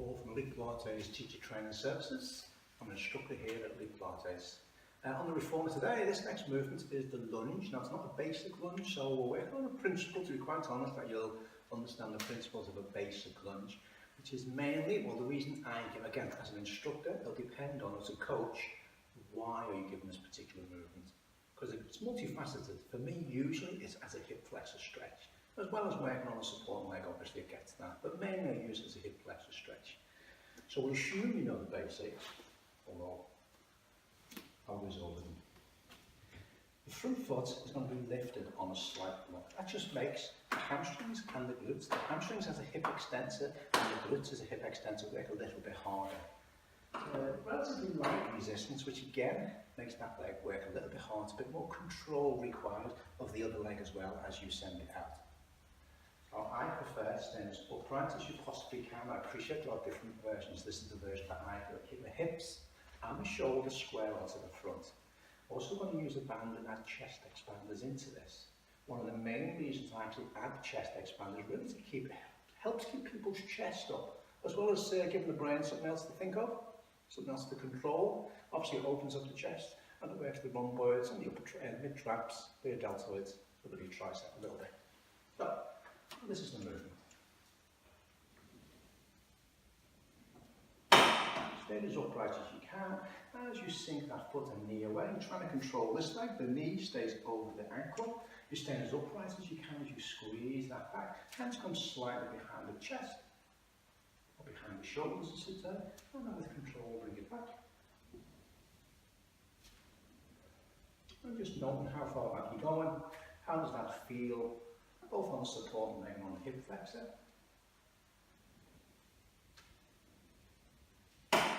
Paul from Pilates Teacher Training Services. I'm an instructor here at Pilates. On the Reformer today, this next movement is the lunge. Now it's not a basic lunge, so we're working on a principle, to be quite honest, that you'll understand the principles of a basic lunge, which is mainly, well, the reason I give, again, as an instructor, it'll depend on, as a coach, why are you giving this particular movement? Because it's multifaceted. For me, usually it's as a hip flexor stretch, as well as working on the support leg, obviously it gets that, but mainly I use it as a hip flexor stretch. So we'll assume you know the basics, although I'll whiz over them. The front foot is going to be lifted on a slight block. That just makes the hamstrings and the glutes. The hamstrings as a hip extensor and the glutes as a hip extensor work a little bit harder. Relatively light resistance, which again makes that leg work a little bit harder, a bit more control required of the other leg as well as you send it out. So I prefer staying as upright as you possibly can. I appreciate there are different versions. This is the version that I do. Keep the hips and the shoulders square onto the front. Also going to use a band and add chest expanders into this. One of the main reasons I actually add chest expanders really to helps keep people's chest up, as well as giving the brain something else to think of, something else to control. Obviously it opens up the chest and it works the rhomboids and the upper mid-traps, the deltoids, the tricep a little bit. So this is the movement. Stay as upright as you can. As you sink that foot and knee away, trying to control this leg, the knee stays over the ankle. You stay as upright as you can as you squeeze that back. Hands come slightly behind the chest, or behind the shoulders as you turn, and then with control bring it back. And just noting how far back you're going. How does that feel, both on the support leg and on the hip flexor?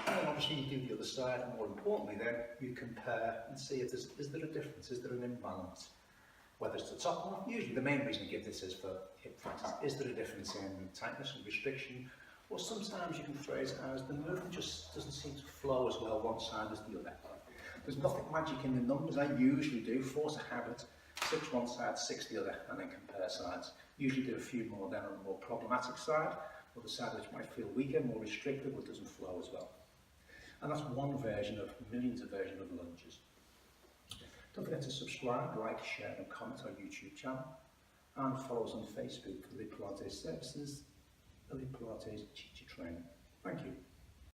And obviously you do the other side, and more importantly then, you compare and see if is there a difference, is there an imbalance? Whether it's the top one, usually the main reason I give this is for hip flexors. Is there a difference in tightness and restriction? Or sometimes you can phrase it as the movement just doesn't seem to flow as well one side as the other. There's nothing magic in the numbers. I usually do force a habit, 6 one side, 6 the other, and then compare sides. Usually do a few more then on the more problematic side, or the side which might feel weaker, more restricted, but doesn't flow as well. And that's one version of millions of versions of lunges. Don't forget to subscribe, like, share and comment on our YouTube channel, and follow us on Facebook for the Pilates Services, the Pilates Teacher Training. Thank you.